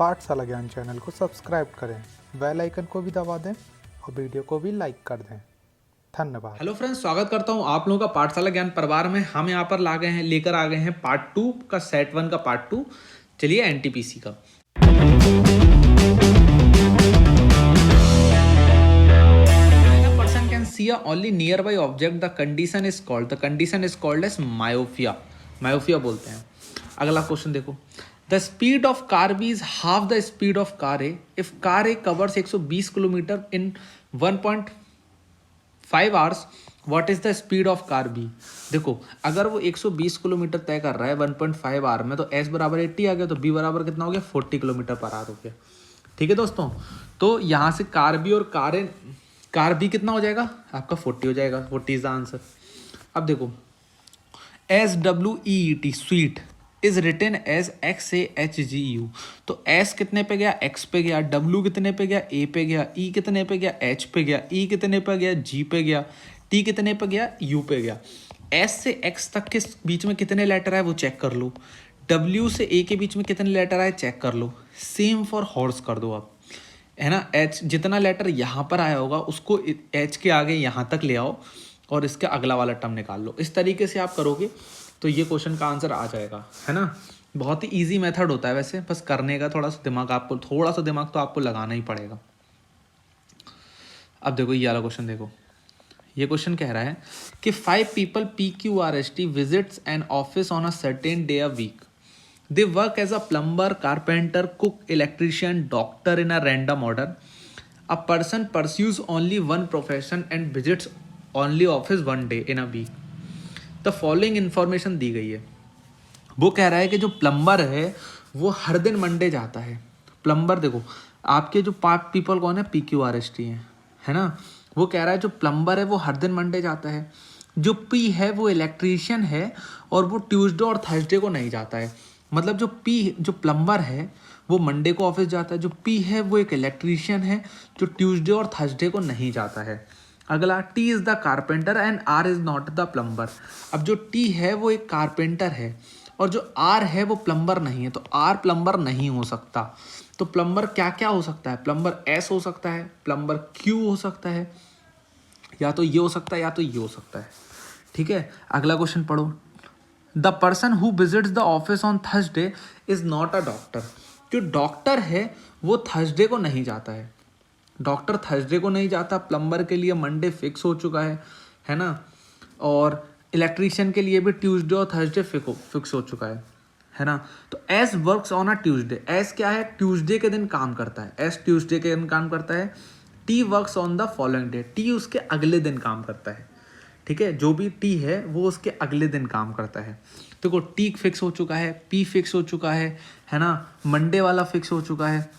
पाठशाला ज्ञान चैनल को सब्सक्राइब करें, बेल आइकन को भी दबा दें और वीडियो को भी लाइक कर दें। धन्यवाद। हेलो फ्रेंड्स, स्वागत करता हूं आप लोगों का पाठशाला ज्ञान परिवार में। हम यहां पर लेकर आ गए हैं पार्ट 2 का सेट 1 का पार्ट 2। चलिए एनटीपीसी का person can see a only nearby object, the condition is called as myopia बोलते हैं। अगला क्वेश्चन देखो, the speed of car B is half the speed of car A if car A covers 120 kilometre in 1.5 hours, what is the speed of car B. देखो, अगर वो 120 kilometre तय कर रहा है 1.5 आवर में, तो एस बराबर 80 आ गया, तो बी बराबर कितना हो गया 40 किलोमीटर पर आवर हो गया। ठीक है दोस्तों, तो यहाँ से कार बी और कार बी कितना हो जाएगा आपका 40 हो जाएगा। 40 इज द आंसर। अब देखो, SWEET sweet is written as XAHGU, तो S कितने पे गया X पे गया, W कितने पे गया A पे गया, E कितने पे गया H पे गया, E कितने पे गया G पे गया, T कितने पे गया U पे गया। S से X तक के बीच में कितने लेटर है वो चेक कर लो, W से A के बीच में कितने लेटर है चेक कर लो। सेम फॉर हॉर्स कर दो आप, है ना। H जितना लेटर यहाँ पर आया होगा उसको H के आगे यहाँ तक ले आओ और इसका अगला वाला टर्म निकाल लो। इस तरीके से आप करोगे तो ये क्वेश्चन का आंसर आ जाएगा, है ना। बहुत ही इजी मेथड होता है वैसे, बस करने का थोड़ा सा दिमाग तो आपको लगाना ही पड़ेगा। अब देखो ये वाला क्वेश्चन देखो, ये क्वेश्चन कह रहा है कि 5 people PQRST visits an office on a certain day a week. They work as a plumber, carpenter, cook, electrician, doctor in a random order. A person pursues only one profession and visits only office one day in a week. The following information दी गई है। वो कह रहा है कि जो plumber है वो हर दिन मंडे जाता है। प्लम्बर देखो, आपके जो 5 पीपल कौन है PQRST हैं, है ना। वो कह रहा है जो प्लम्बर है वो हर दिन मंडे जाता है, जो P है वो इलेक्ट्रीशियन है और वो ट्यूसडे और थर्सडे को नहीं जाता है। मतलब जो प्लम्बर है वो मंडे को ऑफिस जाता है, जो P है वो एक इलेक्ट्रीशियन है जो ट्यूसडे और थर्सडे को नहीं जाता है। अगला, T is the carpenter and R is not the plumber. अब जो T है वो एक कारपेंटर है और जो R है वो प्लम्बर नहीं है, तो R प्लम्बर नहीं हो सकता। तो प्लम्बर क्या क्या हो सकता है, प्लम्बर S हो सकता है, प्लम्बर Q हो सकता है, या तो ये हो सकता है या तो ये हो सकता है। ठीक है, अगला क्वेश्चन पढ़ो। The person who visits the office on Thursday is not a doctor. जो डॉक्टर है वो थर्सडे को नहीं जाता है, डॉक्टर थर्सडे को नहीं जाता। प्लम्बर के लिए मंडे फिक्स हो चुका है ना। और इलेक्ट्रीशियन के लिए भी ट्यूसडे और थर्सडे फिक्स हो चुका है ना। तो S works on a Tuesday, S क्या है ट्यूसडे के दिन काम करता है, एस ट्यूसडे के दिन काम करता है। T works on the following day, T उसके अगले दिन काम करता है। ठीक है, जो भी टी है वो उसके अगले दिन काम करता है। देखो, टी फिक्स हो चुका है, पी फिक्स हो चुका है ना, मंडे वाला फिक्स हो चुका है।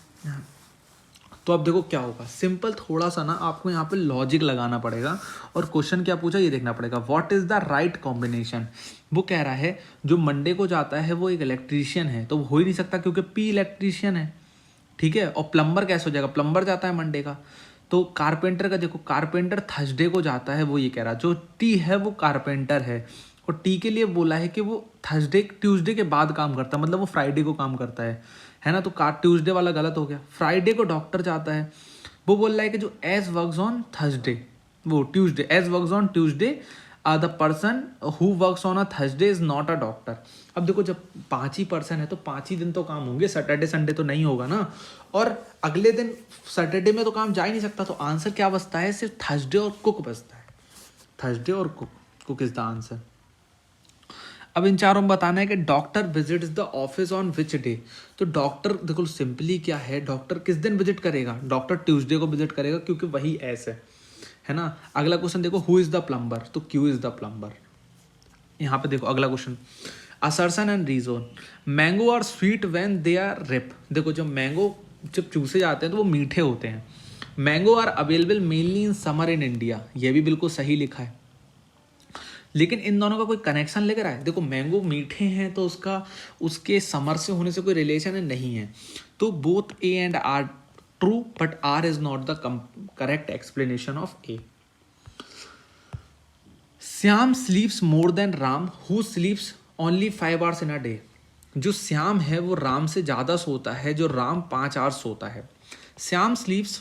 तो अब देखो क्या होगा, सिंपल थोड़ा सा ना आपको यहाँ पे लॉजिक लगाना पड़ेगा और क्वेश्चन क्या पूछा ये देखना पड़ेगा। What is the right combination. वो कह रहा है जो मंडे को जाता है वो एक इलेक्ट्रीशियन है, तो वो हो ही नहीं सकता क्योंकि पी इलेक्ट्रीशियन है। ठीक है, और प्लम्बर कैसे हो जाएगा, प्लम्बर जाता है मंडे का। तो कारपेंटर का देखो, कारपेंटर थर्सडे को जाता है, वो ये कह रहा है जो टी है वो कारपेंटर है और टी के लिए बोला है कि वो ट्यूसडे के बाद काम करता है, मतलब वो फ्राइडे को काम करता है ना। तो ट्यूसडे वाला गलत हो गया। फ्राइडे को डॉक्टर जाता है, वो बोल रहा है कि जो एज वर्क्स ऑन थर्सडे वो Tuesday, A works on Tuesday the person who works on a Thursday is not a doctor. अब देखो, जब 5 ही पर्सन है तो 5 ही दिन तो काम होंगे, सैटरडे संडे तो नहीं होगा ना। और अगले दिन सैटरडे में तो काम जा ही नहीं सकता, तो आंसर क्या बचता है, सिर्फ थर्सडे और कुक बचता है। थर्सडे और कुक इज द आंसर। अब इन चारों में बताना है कि doctor visits the office on which day. तो डॉक्टर देखो सिंपली क्या है, डॉक्टर किस दिन विजिट करेगा, डॉक्टर ट्यूसडे को विजिट करेगा क्योंकि वही एस है ना। अगला क्वेश्चन देखो, हु इज द प्लम्बर, तो क्यू इज द प्लम्बर। यहाँ पे देखो अगला question, assertion and reason. Mango are sweet when they are ripe. देखो, जब चूसे जाते हैं तो वो मीठे होते हैं। Mango are available mainly in summer in India, ये भी बिल्कुल सही लिखा है, लेकिन इन दोनों का कोई कनेक्शन लेकर आए। देखो, मैंगो मीठे हैं तो उसके समर से होने से कोई रिलेशन नहीं है। तो both A and R true, but R is not the correct explanation of A. Shyam sleeps more than Ram who sleeps only 5 hours in a day. जो श्याम है वो राम से ज़्यादा सोता है, जो राम 5 आवर्स सोता है। श्याम स्लीप्स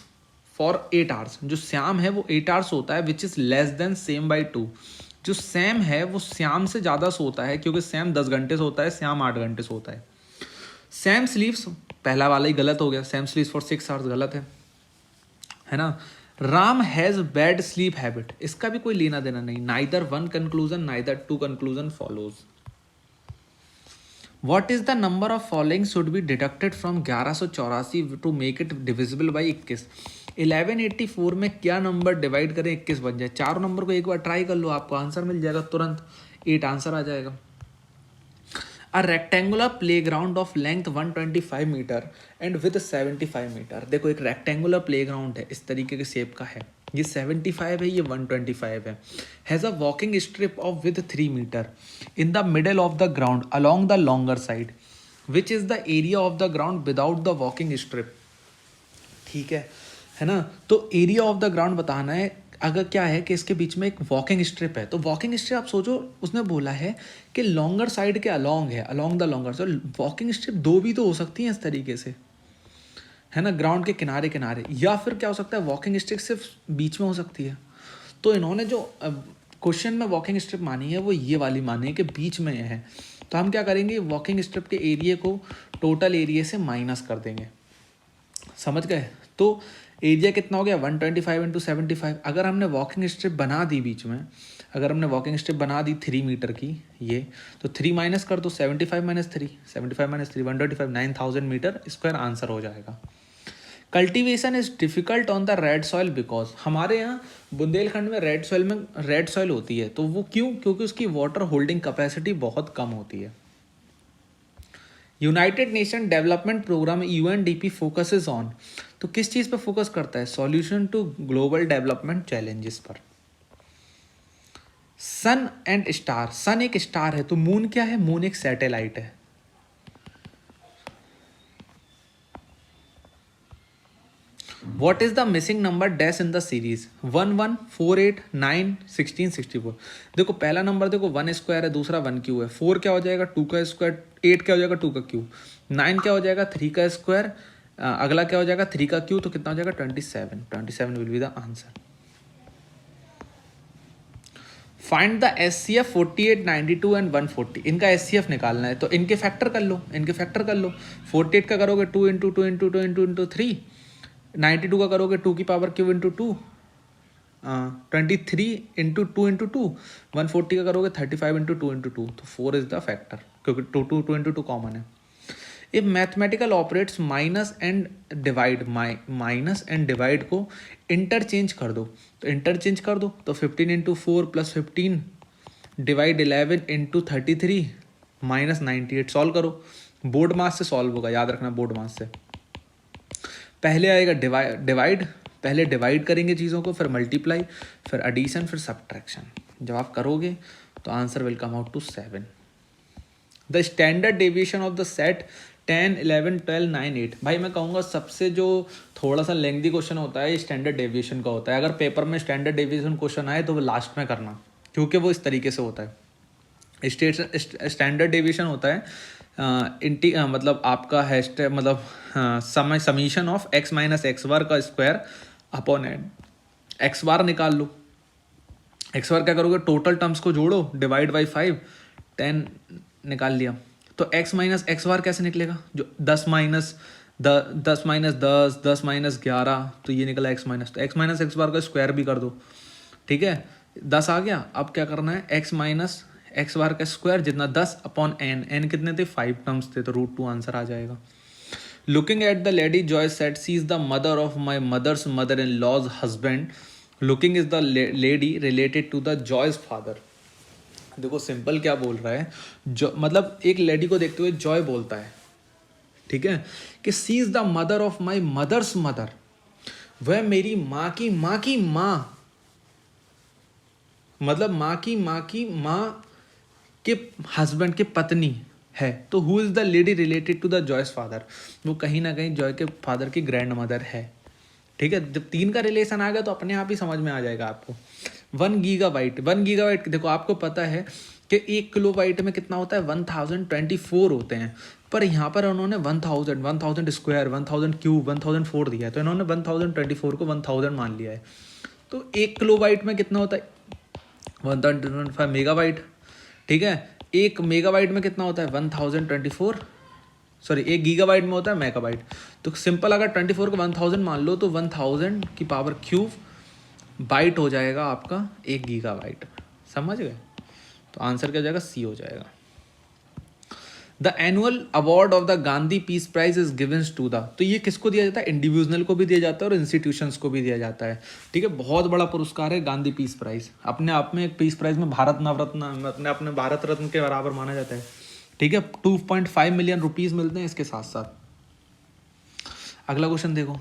फॉर 8 आवर्स, जो श्याम है वो 8 आवर्स सोता है, which is less than same by 2। जो सैम है वो श्याम से ज़्यादा सोता है, क्योंकि सैम 10 घंटे सोता है, श्याम 8 घंटे सोता है। सैम स्लीप्स, पहला वाला ही गलत हो गया, सैम स्लीप्स फॉर 6 आवर्स गलत है ना। Ram has bad sleep habit, इसका भी कोई लेना देना नहीं, neither one conclusion neither two conclusion follows. What is the number of following should be deducted from 1184 to make it divisible by 21? 1184 में क्या नंबर डिवाइड करें 21 बन जाए? चारों नंबर को एक बार ट्राई कर लो, आपको आंसर मिल जाएगा तुरंत, 8 आंसर आ जाएगा। A rectangular playground of length 125 metre and with 75 metre. देखो एक रेक्टेंगुलर प्लेग्राउंड है, इस तरीके के शेप का है, ये 75 है, ये 125 है। Has a walking strip of with 3 metre in the middle of the ground along the longer side, which is the area of the ground without the walking strip. ठीक है ना। तो एरिया ऑफ द ग्राउंड बताना है। अगर क्या है कि इसके बीच में एक वॉकिंग स्ट्रिप है, तो वॉकिंग स्ट्रिप आप सोचो, उसने बोला है कि लॉन्गर साइड के अलॉन्ग है, अलॉन्ग द लॉन्गर, तो वॉकिंग स्ट्रिप दो भी तो हो सकती हैं इस तरीके से, है ना, ग्राउंड के किनारे किनारे, या फिर क्या हो सकता है वॉकिंग स्ट्रिप सिर्फ बीच में हो सकती है। तो इन्होंने जो क्वेश्चन में वॉकिंग स्ट्रिप मानी है वो ये वाली मानी है कि बीच में है। तो हम क्या करेंगे, वॉकिंग स्ट्रिप के एरिया को टोटल एरिया से माइनस कर देंगे, समझ गए। तो एरिया कितना हो गया 125 इंटू 75। अगर हमने वॉकिंग स्ट्रिप बना दी बीच में, अगर हमने वॉकिंग स्ट्रिप बना दी 3 मीटर की, ये तो 3 माइनस कर दो, 75 minus 3, 75 minus 3 125, 9000 metre square answer हो जाएगा। Cultivation is difficult on the red soil because, हमारे यहाँ बुंदेलखंड में रेड सॉइल होती है, तो वो क्यों? क्योंकि उसकी वाटर होल्डिंग कैपेसिटी बहुत कम होती है। United Nation Development Programme UNDP focuses on, तो किस चीज़ पर फोकस करता है? Solution to global development challenges पर। सन एंड स्टार, सन एक स्टार है, तो मून क्या है? मून एक सैटेलाइट है। What is the missing number dash in the series? 1 1 4 8 9 16 64। देखो पहला नंबर देखो 1 स्क्वायर है, दूसरा 1 क्यू है, 4 क्या हो जाएगा 2 का स्क्वायर, 8 क्या हो जाएगा 2 का क्यू, 9 क्या हो जाएगा 3 का स्क्वायर, अगला क्या हो जाएगा 3 का क्यू, तो कितना हो जाएगा 27। 27 will be the answer. Find the SCF 48 92 and 140, इनका SCF निकालना है, तो इनके फैक्टर कर लो, 48 का करोगे 2 इंटू 2 इंटू 2 इंटू इंटू 3, 92 का करोगे 2 की power Q into 2, 23 into 2 into 2, 140 का करोगे 35 इंटू 2 इंटू 2, तो 4 इज द फैक्टर, क्योंकि 2 इंटू 2 कॉमन है। If mathematical operates minus and divide, minus and divide को इंटरचेंज कर दो, तो इंटरचेंज कर दो, तो 15 into 4 plus 15 divide 11 into 33 minus 98, solve करो। बोर्ड मास से सॉल्व होगा, याद रखना बोर्ड मास से। पहले आएगा डिवाइड, पहले डिवाइड करेंगे चीज़ों को, फिर मल्टीप्लाई, फिर एडिशन, फिर सब्ट्रैक्शन। जब आप करोगे तो answer will come out to 7। The standard deviation of the set 10 11 12 9 8। भाई मैं कहूँगा सबसे जो थोड़ा सा लेंथी क्वेश्चन होता है स्टैंडर्ड डेविएशन का होता है। अगर पेपर में स्टैंडर्ड डेविएशन क्वेश्चन आए तो वो लास्ट में करना, क्योंकि वो इस तरीके से होता है। स्टैंडर्ड डेविएशन होता है मतलब आपका मतलब समय summation of x minus x bar का square upon n. X bar निकाल लो, एक्स बार क्या करोगे, टोटल टर्म्स को जोड़ो, डिवाइड बाई 5, 10 निकाल लिया, तो x माइनस एक्स बार कैसे निकलेगा? जो 10 माइनस 10 माइनस 10 10 माइनस 11, तो ये निकला x माइनस, तो x माइनस एक्स बार का स्क्वायर भी कर दो, ठीक है, 10 आ गया। अब क्या करना है, x माइनस एक्स बार का स्क्वायर जितना 10 अपॉन n कितने थे 5 टर्म्स थे, तो √2 आंसर आ जाएगा। Looking at the lady Joy set C is the mother of my mother's mother in law's husband, looking is the lady related to the Joy's father. देखो simple क्या बोल रहा है, जो मतलब एक लेडी को देखते हुए जॉय बोलता है, ठीक है, कि she is the mother of my mother's mother, वह मेरी माँ की माँ, मतलब माँ की माँ के हस्बैंड के पत्नी है। तो who is the lady related to the Joy's father, वो कहीं ना कहीं जॉय के फादर की ग्रैंड मदर है, ठीक है। जब 3 का रिलेशन आ गया तो अपने आप ही समझ में आ जाएगा आपको। 1 गीगाबाइट देखो आपको पता है कि 1 किलोबाइट में कितना होता है 1024 होते हैं, पर यहाँ पर उन्होंने 1000 स्क्वायर 1000 क्यूब 1004 दिया है, तो इन्होंने 1024 को 1000 मान लिया है। तो 1 किलोबाइट में कितना होता है 1025 मेगाबाइट, ठीक है। 1 मेगाबाइट में कितना होता है 1024, सॉरी 1 गीगाबाइट में होता है मेगाबाइट। तो सिंपल अगर 24 को 1000 मान लो तो 1000 की पावर क्यूब बाइट हो जाएगा आपका 1 गीगाबाइट, समझ गए। तो आंसर क्या हो जाएगा, सी हो जाएगा। The annual award of the Gandhi peace prize is given to the, तो ये किसको दिया जाता है, इंडिविजुअल को भी दिया जाता है और इंस्टीट्यूशंस को भी दिया जाता है, ठीक है। बहुत बड़ा पुरस्कार है गांधी पीस प्राइज, अपने आप में एक पीस प्राइज में भारत नवरत्न अपने भारत रत्न के बराबर माना जाता है, ठीक है। 2.5 मिलियन रुपीज मिलते हैं इसके साथ साथ। अगला क्वेश्चन देखो,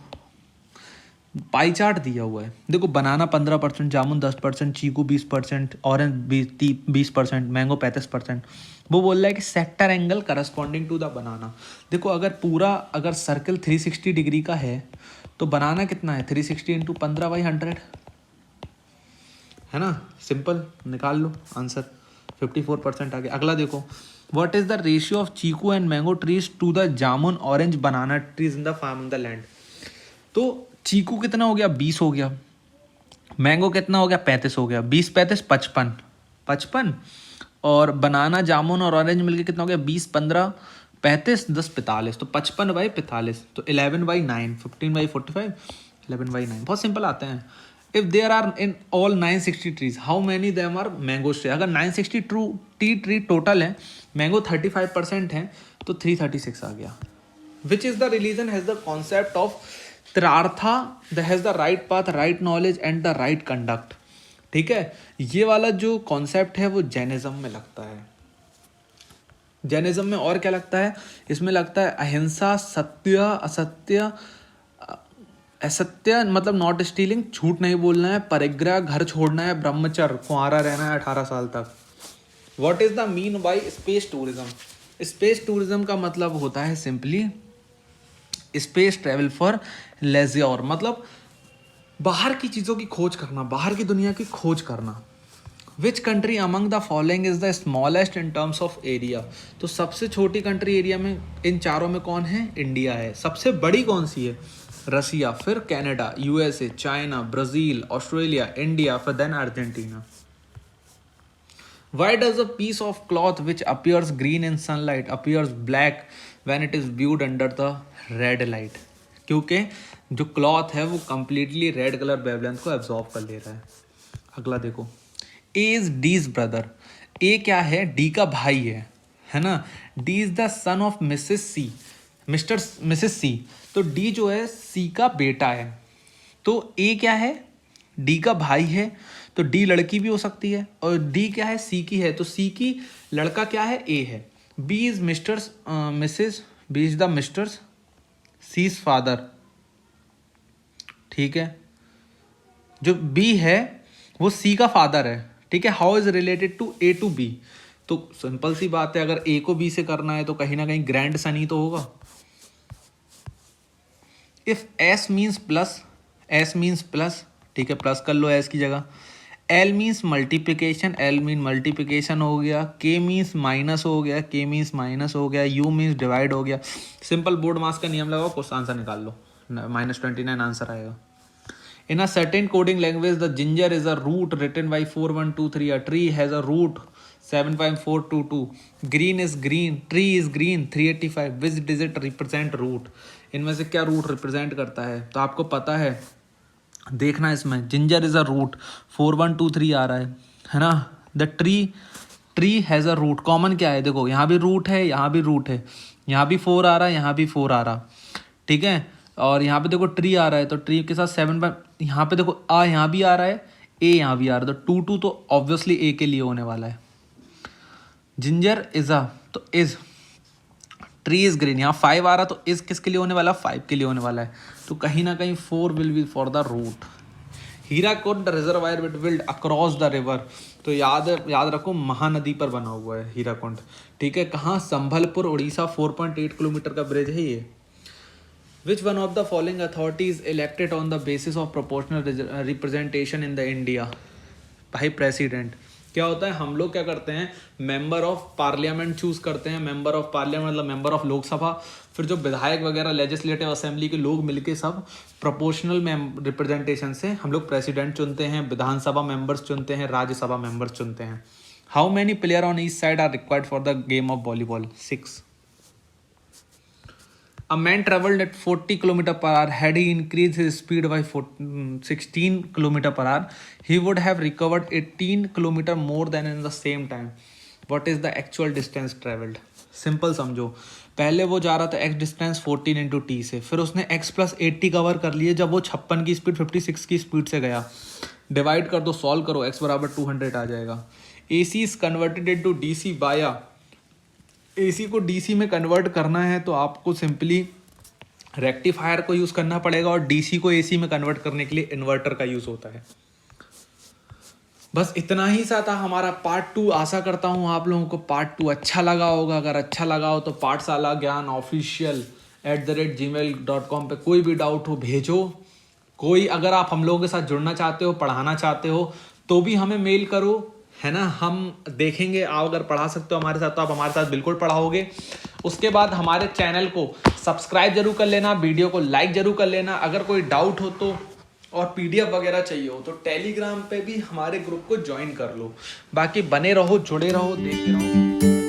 पाई चार्ट दिया हुआ है, देखो बनाना 15%, जामुन 10%, चीकू 20%, ऑरेंज 20%, मैंगो 35%। वो बोल रहा है कि sector angle corresponding to the banana. देखो अगर सर्कल 360 डिग्री का है तो बनाना कितना है 360 इंटू 15/100 है ना, सिंपल निकाल लो आंसर, 54% आ गया। अगला देखो, what is the ratio of chikoo and mango trees to the jamun orange banana trees in the farm in the land. तो चीकू कितना हो गया 20 हो गया, मैंगो कितना हो गया 35 हो गया, 20 35 55, और बनाना जामुन और ऑरेंज मिलके कितना हो गया 20 15 35 10 45, तो 55/45, तो 11/9, 15/45, 11/9। बहुत सिंपल आते हैं। If there are in all 960 trees how many them are mango tree. अगर 960 ट्री टोटल है, मैंगो 35% है, तो 336 आ गया। Which is the religion has the concept of त्रार्था that has the right path, right knowledge and the right conduct, ठीक है। ये वाला जो कॉन्सेप्ट है वो जैनिज्म में लगता है। जैनिज्म में और क्या लगता है, इसमें लगता है अहिंसा, सत्य, असत्य, असत्य मतलब नॉट स्टीलिंग, झूठ नहीं बोलना है, परिग्रह, घर छोड़ना है, ब्रह्मचर्य, कुंवारा रहना है 18 साल तक। What is the mean by space tourism. Space tourism का मतलब होता है simply space travel for laser, मतलब बाहर की चीज़ों की खोज करना, बाहर की दुनिया की खोज करना। Which country among the following is the smallest in terms of area. तो सबसे छोटी कंट्री एरिया में इन चारों में कौन है, इंडिया है। सबसे बड़ी कौन सी है, रसिया, फिर Canada, USA, China, Brazil, Australia, India, फिर then Argentina. Why does a piece of cloth which appears green in sunlight appears black when it is viewed under the red light? क्योंकि जो cloth है वो completely red colour wavelength को absorb कर ले रहा है। अगला देखो, A is D's brother। A क्या है, D का भाई है ना। D is the son of Mrs. C, Mrs C। तो D जो है C का बेटा है। तो A क्या है, D का भाई है, तो D लड़की भी हो सकती है, और D क्या है, C की है, तो C की लड़का क्या है, A है। B is misters Mrs, B is the misters C's father, ठीक है। जो B है वो C का फादर है, ठीक है। How is related to A to B, तो सिंपल सी बात है, अगर A को B से करना है तो कहीं ना कहीं ग्रैंड सन ही तो होगा। If S means plus, S means plus, ठीक है, प्लस कर लो S की जगह। L means multiplication, L mean multiplication हो गया। K मीन्स माइनस हो गया, K मीन्स माइनस हो गया। U मीन्स डिवाइड हो गया। सिंपल बोर्ड मास का नियम लगाओ, क्वेश्चन आंसर निकाल लो, -29 आंसर आएगा। In a certain coding language, the ginger is a root written by 4123. A tree has a root 7.422. Green is green. Tree is green 385. Which digit represent root? इनमें से क्या root represent करता है, तो आपको पता है, देखना इसमें जिंजर इज अ रूट 4123 आ रहा है ना। The tree has a root, common क्या है, देखो यहाँ भी रूट है, यहाँ भी रूट है, यहाँ भी 4 आ रहा है, यहाँ भी 4 आ रहा, ठीक है। और यहाँ पे देखो ट्री आ रहा है, तो ट्री के साथ 7, यहाँ पे देखो आ यहाँ भी आ रहा है, ए यहाँ भी आ रहा है, तो 2 2 तो ऑब्वियसली ए के लिए होने वाला है। जिंजर इज अ, तो इज, ट्री इज ग्रीन, यहाँ 5 आ रहा, तो इज किसके लिए होने वाला, 5 के लिए होने वाला है, तो कहीं ना कहीं 4 will be for the root. Hirakud reservoir with build across the river, तो याद रखो महानदी पर बना हुआ है हीराकुंड, ठीक है। कहाँ, संभलपुर, उड़ीसा, 4.8 किलोमीटर का ब्रिज है ये। Which one of the following authorities elected on the basis of proportional representation in the India? भाई प्रेसिडेंट, क्या होता है, हम लोग क्या करते हैं, मेंबर ऑफ पार्लियामेंट चूज करते हैं, मेंबर ऑफ पार्लियामेंट मतलब मेंबर ऑफ लोकसभा, फिर जो विधायक वगैरह लेजिस्लेटिव असेंबली के लोग मिलके सब प्रोपोर्शनल रिप्रेजेंटेशन से हम लोग प्रेसिडेंट चुनते हैं, विधानसभा मेंबर्स चुनते हैं, राज्यसभा मेंबर्स चुनते हैं। How many player on each side are required for the game of volleyball? 6. A man traveled at 40 km per hour. Had he increased his speed by 16 km per hour, he would have recovered 18 km more than in the same time. What is the actual distance traveled? Simple समझो, पहले वो जा रहा था x distance 14 into T से, फिर उसने x plus 80 cover कर लिए जब वो 56 की स्पीड 56 की स्पीड से गया। डिवाइड कर दो, सॉल्व करो, x बराबर 200 आ जाएगा। AC is converted into DC बाया, AC को DC में कन्वर्ट करना है तो आपको सिंपली रेक्टिफायर को यूज़ करना पड़ेगा, और DC को AC में कन्वर्ट करने के लिए इन्वर्टर का यूज़ होता है। बस इतना ही सा था हमारा पार्ट 2। आशा करता हूँ आप लोगों को पार्ट 2 अच्छा लगा होगा। अगर अच्छा लगा हो तो पाठशाला ज्ञान ऑफिशियल @gmail.com पे कोई भी डाउट हो भेजो। कोई अगर आप हम लोगों के साथ जुड़ना चाहते हो, पढ़ाना चाहते हो, तो भी हमें मेल करो, है ना, हम देखेंगे। आप अगर पढ़ा सकते हो हमारे साथ तो आप हमारे साथ बिल्कुल पढ़ाओगे। उसके बाद हमारे चैनल को सब्सक्राइब जरूर कर लेना, वीडियो को लाइक जरूर कर लेना। अगर कोई डाउट हो तो और PDF वगैरह चाहिए हो तो टेलीग्राम पे भी हमारे ग्रुप को ज्वाइन कर लो। बाकी बने रहो, जुड़े रहो, देखते रहो।